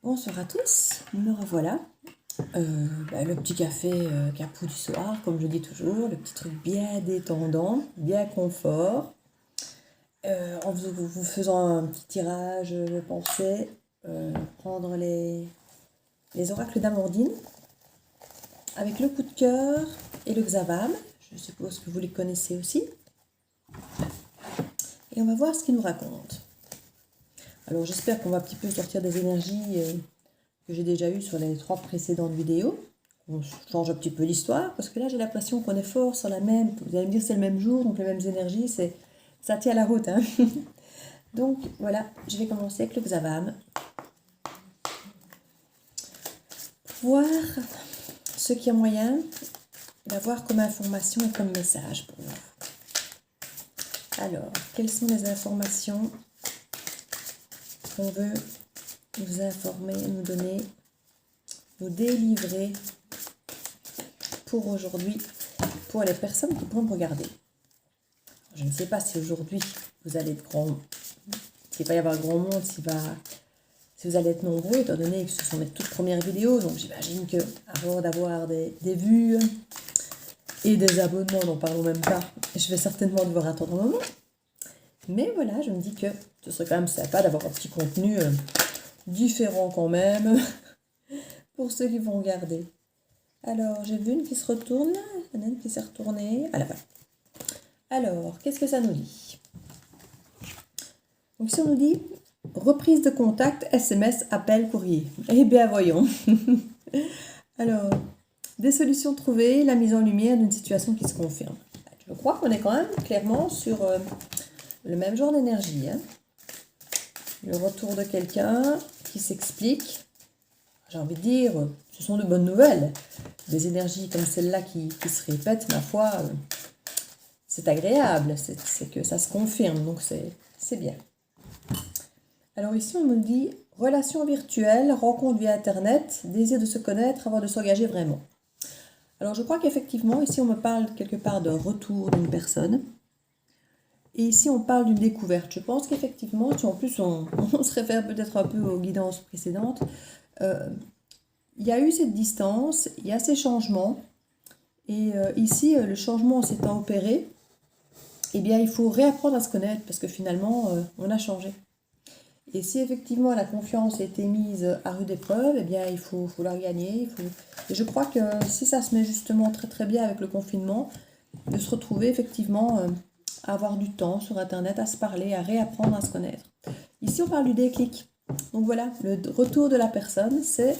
Bonsoir à tous, me revoilà. Le petit café capou du soir, comme je dis toujours, le petit truc bien détendant, bien confort. En vous faisant un petit tirage, je pensais prendre les oracles d'Amandine avec le coup de cœur et le Xavam. Je suppose que vous les connaissez aussi. Et on va voir ce qu'ils nous racontent. Alors j'espère qu'on va un petit peu sortir des énergies que j'ai déjà eues sur les 3 précédentes vidéos. On change un petit peu l'histoire, parce que là j'ai l'impression qu'on est fort sur la même. Vous allez me dire c'est le même jour, donc les mêmes énergies, ça tient la route. Hein. Donc voilà, je vais commencer avec le Xavam. Voir ce qu'il y a moyen d'avoir comme information et comme message pour vous. Alors, quelles sont les informations qu'on veut nous informer, nous donner, nous délivrer pour aujourd'hui, pour les personnes qui pourront me regarder. Je ne sais pas si aujourd'hui vous allez être grand, s'il va y avoir grand monde, si vous allez être nombreux, étant donné que ce sont mes toutes premières vidéos, donc j'imagine que avant d'avoir des vues et des abonnements, n'en parlons même pas, je vais certainement devoir attendre un moment. Mais voilà, je me dis que ce serait quand même sympa d'avoir un petit contenu différent quand même, pour ceux qui vont regarder. Alors, j'ai vu une qui se retourne, il y en a une qui s'est retournée. Ah là, voilà. Alors, qu'est-ce que ça nous dit? Donc, si on nous dit reprise de contact, SMS, appel, courrier. Eh bien, voyons. Alors, des solutions trouvées, la mise en lumière d'une situation qui se confirme. Je crois qu'on est quand même clairement sur le même genre d'énergie. Hein. Le retour de quelqu'un qui s'explique. J'ai envie de dire, ce sont de bonnes nouvelles. Des énergies comme celle-là qui se répètent, ma foi, c'est agréable. C'est que ça se confirme, donc c'est bien. Alors ici, on nous dit relation virtuelle, rencontre via Internet, désir de se connaître avant de s'engager vraiment. Alors je crois qu'effectivement, ici, on me parle quelque part d'un retour d'une personne. Et ici, on parle d'une découverte. Je pense qu'effectivement, si en plus on se réfère peut-être un peu aux guidances précédentes, il y a eu cette distance, il y a ces changements. Et ici, le changement s'étant opéré, eh bien, il faut réapprendre à se connaître parce que finalement, on a changé. Et si effectivement la confiance a été mise à rude épreuve, eh bien, il faut la regagner. Et je crois que si ça se met justement très très bien avec le confinement, de se retrouver effectivement à avoir du temps sur Internet, à se parler, à réapprendre à se connaître. Ici, on parle du déclic. Donc voilà, le retour de la personne, c'est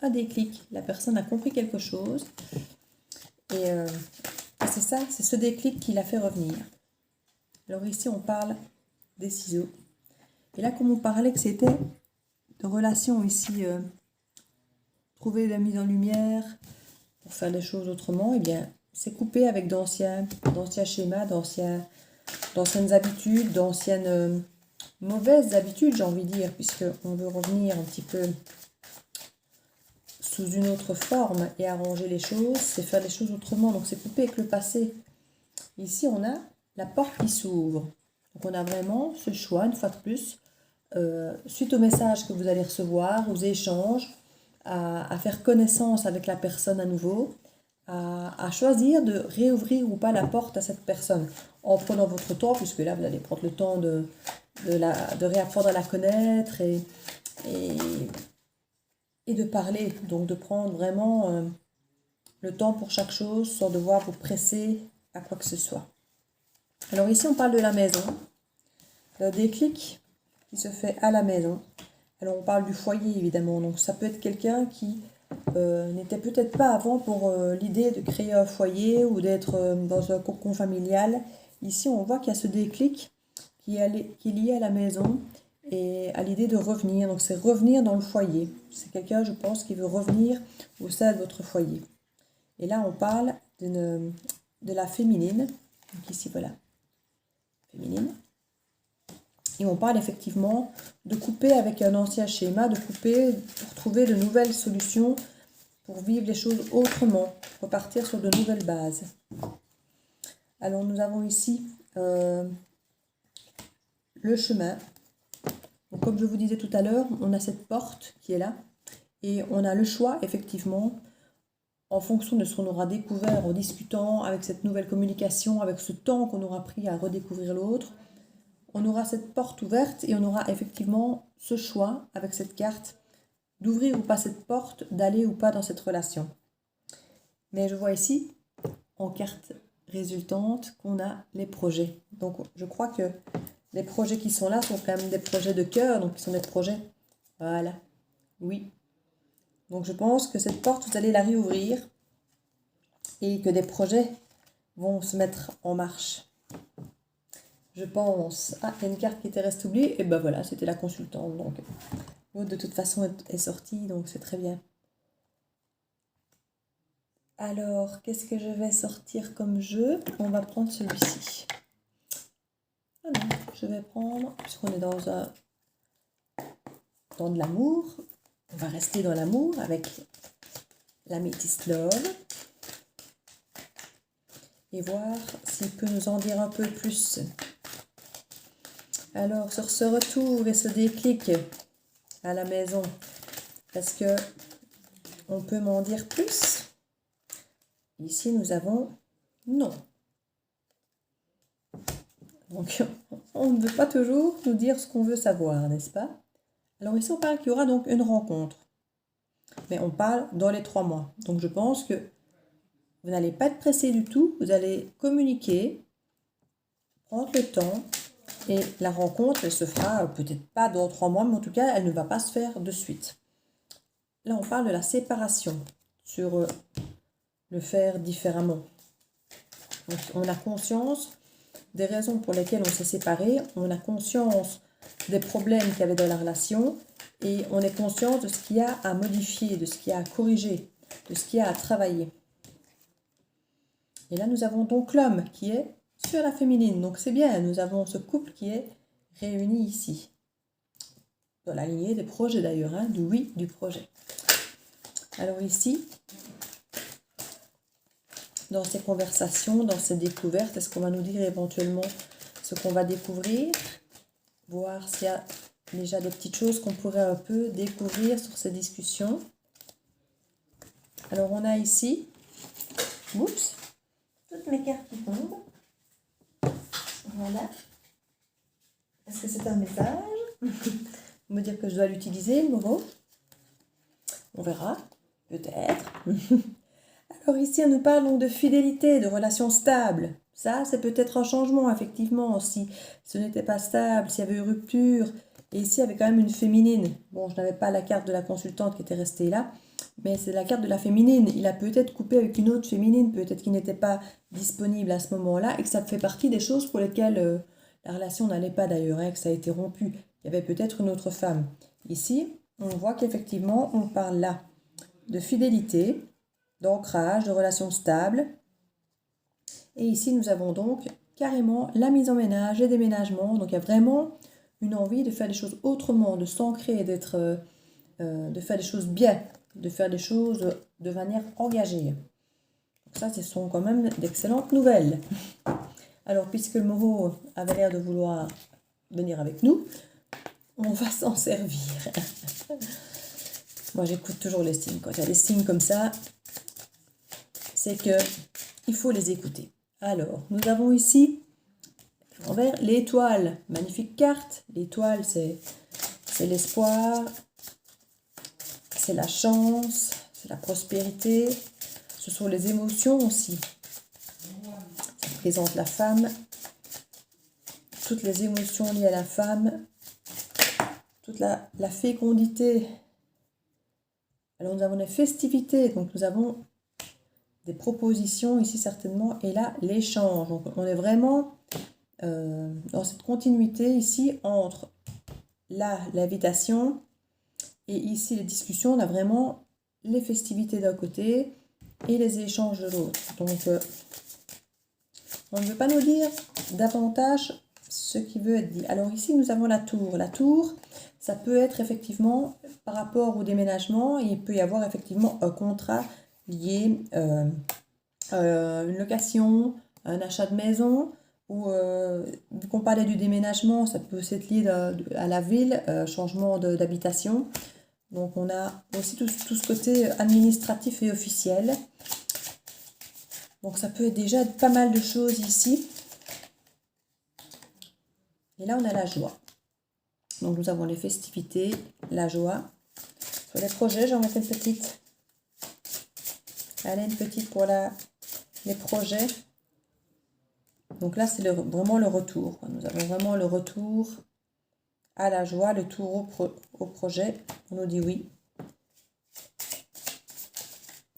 un déclic. La personne a compris quelque chose. Et c'est ça, c'est ce déclic qui l'a fait revenir. Alors ici, on parle des ciseaux. Et là, comme on parlait que c'était de relations ici, trouver la mise en lumière pour faire les choses autrement, eh bien, c'est coupé avec d'anciens schémas, d'anciennes habitudes, d'anciennes mauvaises habitudes, j'ai envie de dire, puisqu'on veut revenir un petit peu sous une autre forme et arranger les choses, c'est faire les choses autrement. Donc c'est coupé avec le passé. Ici, on a la porte qui s'ouvre. Donc on a vraiment ce choix, une fois de plus, suite au message que vous allez recevoir, aux échanges, à faire connaissance avec la personne à nouveau, à choisir de réouvrir ou pas la porte à cette personne en prenant votre temps, puisque là vous allez prendre le temps de réapprendre à la connaître et de parler, donc de prendre vraiment le temps pour chaque chose sans devoir vous presser à quoi que ce soit. Alors ici on parle de la maison, le déclic qui se fait à la maison. Alors on parle du foyer évidemment, donc ça peut être quelqu'un qui n'était peut-être pas avant pour l'idée de créer un foyer ou d'être dans un cocon familial. Ici on voit qu'il y a ce déclic qui est lié à la maison et à l'idée de revenir. Donc c'est revenir dans le foyer. C'est quelqu'un, je pense, qui veut revenir au sein de votre foyer. Et là on parle de la féminine. Donc ici voilà, féminine. Et on parle effectivement de couper avec un ancien schéma, de couper pour trouver de nouvelles solutions, pour vivre les choses autrement, repartir sur de nouvelles bases. Alors nous avons ici le chemin. Donc, comme je vous disais tout à l'heure, on a cette porte qui est là et on a le choix, effectivement, en fonction de ce qu'on aura découvert en discutant, avec cette nouvelle communication, avec ce temps qu'on aura pris à redécouvrir l'autre. On aura cette porte ouverte et on aura effectivement ce choix avec cette carte d'ouvrir ou pas cette porte, d'aller ou pas dans cette relation. Mais je vois ici, en carte résultante, qu'on a les projets. Donc je crois que les projets qui sont là sont quand même des projets de cœur, donc ils sont des projets. Voilà, oui. Donc je pense que cette porte, vous allez la réouvrir et que des projets vont se mettre en marche. Je pense. Ah, il y a une carte qui était restée oubliée. Et ben voilà, c'était la consultante. Donc l'autre de toute façon est sortie, donc c'est très bien. Alors, qu'est-ce que je vais sortir comme jeu? On va prendre celui-ci. Ah non, je vais prendre, puisqu'on est dans de l'amour, on va rester dans l'amour avec la Métis Love et voir s'il peut nous en dire un peu plus. Alors, sur ce retour et ce déclic à la maison, est-ce que on peut m'en dire plus? Ici, nous avons non. Donc, on ne veut pas toujours nous dire ce qu'on veut savoir, n'est-ce pas? Alors ici, on parle qu'il y aura donc une rencontre. Mais on parle dans les 3 mois. Donc, je pense que vous n'allez pas être pressé du tout. Vous allez communiquer, prendre le temps. Et la rencontre, elle se fera peut-être pas dans 3 mois, mais en tout cas, elle ne va pas se faire de suite. Là, on parle de la séparation, sur le faire différemment. Donc, on a conscience des raisons pour lesquelles on s'est séparés, on a conscience des problèmes qu'il y avait dans la relation et on est conscient de ce qu'il y a à modifier, de ce qu'il y a à corriger, de ce qu'il y a à travailler. Et là, nous avons donc l'homme qui est sur la féminine. Donc, c'est bien, nous avons ce couple qui est réuni ici. Dans la lignée des projets d'ailleurs, hein, du oui du projet. Alors ici, dans ces conversations, dans ces découvertes, est-ce qu'on va nous dire éventuellement ce qu'on va découvrir? Voir s'il y a déjà des petites choses qu'on pourrait un peu découvrir sur ces discussions. Alors on a ici, oups, toutes mes cartes qui tombent. Voilà. Est-ce que c'est un message? Me dire que je dois l'utiliser, le mot. On verra, peut-être. Alors ici, on nous parle donc de fidélité, de relations stables. Ça, c'est peut-être un changement, effectivement, si ce n'était pas stable, s'il y avait eu rupture. Et ici, il y avait quand même une féminine. Bon, je n'avais pas la carte de la consultante qui était restée là, mais c'est la carte de la féminine. Il a peut-être coupé avec une autre féminine, peut-être qu'il n'était pas disponible à ce moment-là, et que ça fait partie des choses pour lesquelles la relation n'allait pas d'ailleurs, hein, que ça a été rompu. Il y avait peut-être une autre femme. Ici, on voit qu'effectivement, on parle là de fidélité, d'ancrage, de relations stables. Et ici, nous avons donc carrément la mise en ménage, les déménagements. Donc, il y a vraiment une envie de faire les choses autrement, de s'ancrer, de faire les choses bien, de faire les choses de manière engagée. Donc ça, ce sont quand même d'excellentes nouvelles. Alors, puisque le Moreau avait l'air de vouloir venir avec nous, on va s'en servir. Moi, j'écoute toujours les signes. Quand il y a des signes comme ça, c'est que il faut les écouter. Alors, nous avons ici envers l'étoile. Magnifique carte. L'étoile, c'est l'espoir, c'est la chance, c'est la prospérité. Ce sont les émotions aussi. Ça représente la femme. Toutes les émotions liées à la femme. Toute la fécondité. Alors, nous avons des festivités. Donc, nous avons des propositions ici certainement, et là l'échange. Donc on est vraiment dans cette continuité ici entre là l'invitation et ici les discussions. On a vraiment les festivités d'un côté et les échanges de l'autre. Donc on ne veut pas nous dire davantage ce qui veut être dit. Alors ici nous avons la tour. La tour, ça peut être effectivement par rapport au déménagement, il peut y avoir effectivement un contrat lié une location, un achat de maison, ou vu qu'on parlait du déménagement, ça peut aussi être lié à la ville, changement d'habitation. Donc on a aussi tout ce côté administratif et officiel. Donc ça peut être déjà pas mal de choses ici. Et là on a la joie. Donc nous avons les festivités, la joie. Sur les projets, j'en mets une petite. Allez, une petite pour les projets. Donc là, c'est vraiment le retour. Nous avons vraiment le retour à la joie, le tour au projet. On nous dit oui.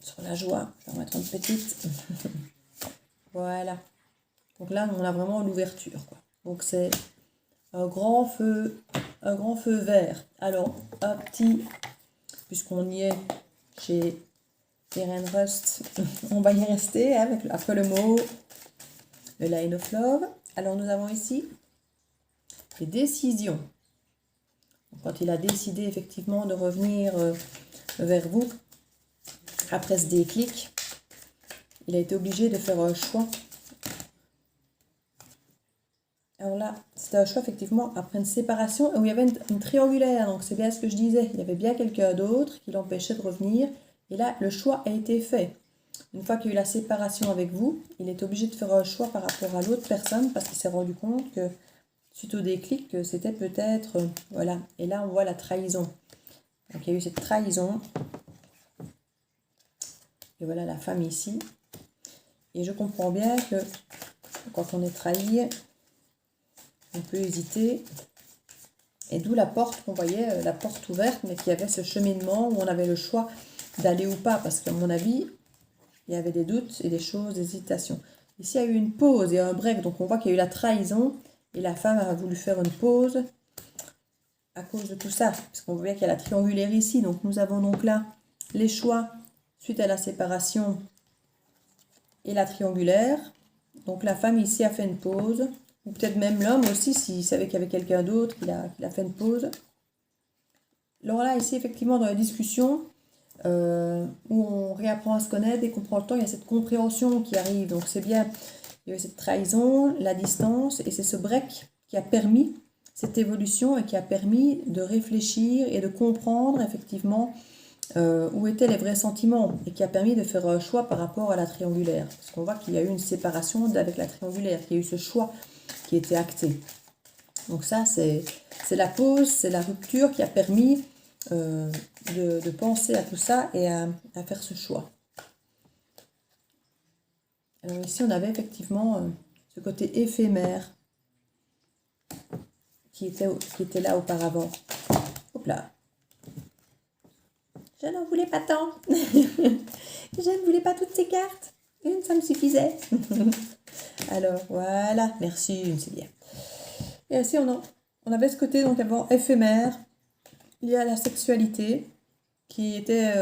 Sur la joie, je vais en mettre une petite. Voilà. Donc là, on a vraiment l'ouverture, quoi. Donc c'est un grand feu vert. Alors, un petit, puisqu'on y est chez Irene Rust, on va y rester après le mot le Line of Love. Alors nous avons ici les décisions. Quand il a décidé effectivement de revenir vers vous, après ce déclic, il a été obligé de faire un choix. Alors là, c'était un choix effectivement après une séparation où il y avait une triangulaire. Donc c'est bien ce que je disais. Il y avait bien quelqu'un d'autre qui l'empêchait de revenir. Et là, le choix a été fait. Une fois qu'il y a eu la séparation avec vous, il est obligé de faire un choix par rapport à l'autre personne parce qu'il s'est rendu compte que, suite au déclic, que c'était peut-être... voilà. Et là, on voit la trahison. Donc, il y a eu cette trahison. Et voilà la femme ici. Et je comprends bien que quand on est trahi, on peut hésiter. Et d'où la porte qu'on voyait, la porte ouverte, mais qu'il y avait ce cheminement où on avait le choix d'aller ou pas. Parce qu'à mon avis... il y avait des doutes et des choses, des hésitations. Ici, il y a eu une pause et un break. Donc, on voit qu'il y a eu la trahison. Et la femme a voulu faire une pause à cause de tout ça. Parce qu'on voit qu'il y a la triangulaire ici. Donc, nous avons donc là les choix suite à la séparation et la triangulaire. Donc, la femme ici a fait une pause. Ou peut-être même l'homme aussi, s'il savait qu'il y avait quelqu'un d'autre, qu'il a fait une pause. Alors là, ici, effectivement, dans la discussion... où on réapprend à se connaître et qu'on prend le temps, il y a cette compréhension qui arrive. Donc c'est bien, il y a cette trahison, la distance, et c'est ce break qui a permis cette évolution et qui a permis de réfléchir et de comprendre effectivement où étaient les vrais sentiments et qui a permis de faire un choix par rapport à la triangulaire. Parce qu'on voit qu'il y a eu une séparation avec la triangulaire, qu'il y a eu ce choix qui était acté. Donc ça, c'est la pause, c'est la rupture qui a permis de penser à tout ça et à faire ce choix. Alors ici, on avait effectivement ce côté éphémère qui était là auparavant. Hop là. Je n'en voulais pas tant. Je ne voulais pas toutes ces cartes. Une, ça me suffisait. Alors, voilà. Merci, c'est bien. Et ici, on avait ce côté donc avant éphémère, lié à la sexualité, qui était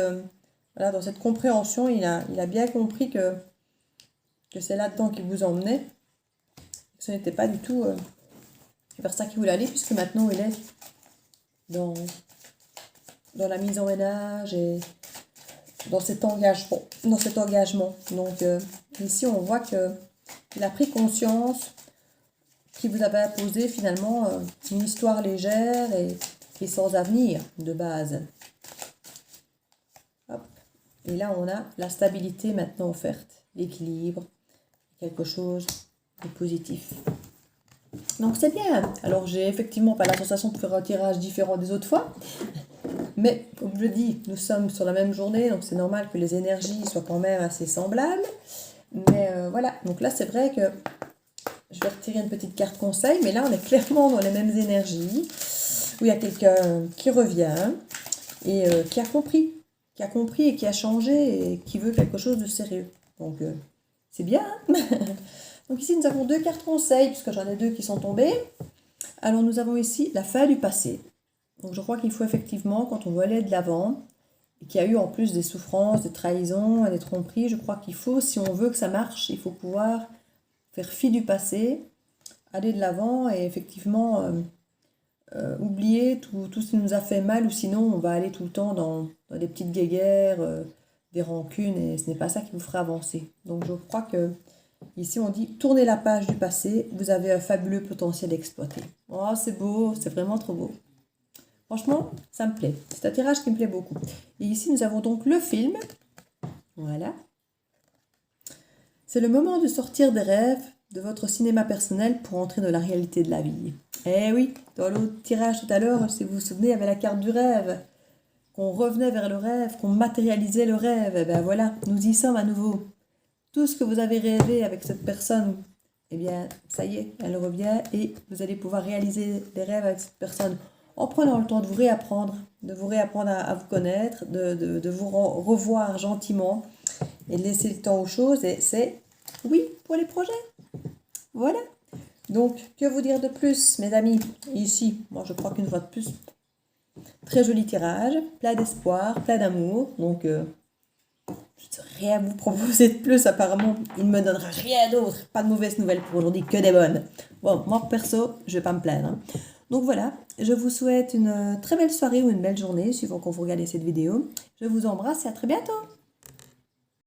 voilà, dans cette compréhension. Il a bien compris que c'est là-dedans qu'il vous emmenait. Que ce n'était pas du tout vers ça qu'il voulait aller, puisque maintenant il est dans la mise en ménage et dans cet engagement. Donc ici, on voit qu'il a pris conscience qu'il vous avait imposé finalement une histoire légère et sans avenir de base. Hop. Et là, on a la stabilité maintenant offerte, l'équilibre, quelque chose de positif. Donc c'est bien. Alors j'ai effectivement pas la sensation de faire un tirage différent des autres fois. Mais comme je dis, nous sommes sur la même journée, donc c'est normal que les énergies soient quand même assez semblables. Mais voilà, donc là c'est vrai que je vais retirer une petite carte conseil, mais là on est clairement dans les mêmes énergies, où il y a quelqu'un qui revient et qui a compris et qui a changé et qui veut quelque chose de sérieux. Donc c'est bien. Donc ici nous avons 2 cartes conseils, puisque j'en ai 2 qui sont tombées. Alors nous avons ici la fin du passé. Donc je crois qu'il faut effectivement, quand on veut aller de l'avant, et qu'il y a eu en plus des souffrances, des trahisons, des tromperies, je crois qu'il faut, si on veut que ça marche, il faut pouvoir faire fi du passé, aller de l'avant et effectivement oublier tout ce qui nous a fait mal, ou sinon on va aller tout le temps dans des petites guéguerres, des rancunes, et ce n'est pas ça qui vous fera avancer. Donc je crois que Ici, on dit tournez la page du passé, vous avez un fabuleux potentiel exploité. Oh, c'est beau, c'est vraiment trop beau. Franchement, ça me plaît. C'est un tirage qui me plaît beaucoup. Et ici, nous avons donc le film. Voilà. C'est le moment de sortir des rêves de votre cinéma personnel pour entrer dans la réalité de la vie. Eh oui, dans l'autre tirage tout à l'heure, si vous vous souvenez, il y avait la carte du rêve. Qu'on revenait vers le rêve, qu'on matérialisait le rêve. Et ben voilà, nous y sommes à nouveau. Tout ce que vous avez rêvé avec cette personne, eh bien, ça y est, elle revient et vous allez pouvoir réaliser des rêves avec cette personne en prenant le temps de vous réapprendre à vous connaître, de vous revoir gentiment et de laisser le temps aux choses. Et c'est oui pour les projets. Voilà. Donc, que vous dire de plus, mes amis? Ici, moi, je crois qu'une fois de plus, très joli tirage, plein d'espoir, plein d'amour. Donc, je n'ai rien à vous proposer de plus, apparemment. Il ne me donnera rien d'autre. Pas de mauvaises nouvelles pour aujourd'hui, que des bonnes. Bon, moi, perso, je ne vais pas me plaindre. Hein. Donc voilà, je vous souhaite une très belle soirée ou une belle journée, suivant quand vous regardez cette vidéo. Je vous embrasse et à très bientôt.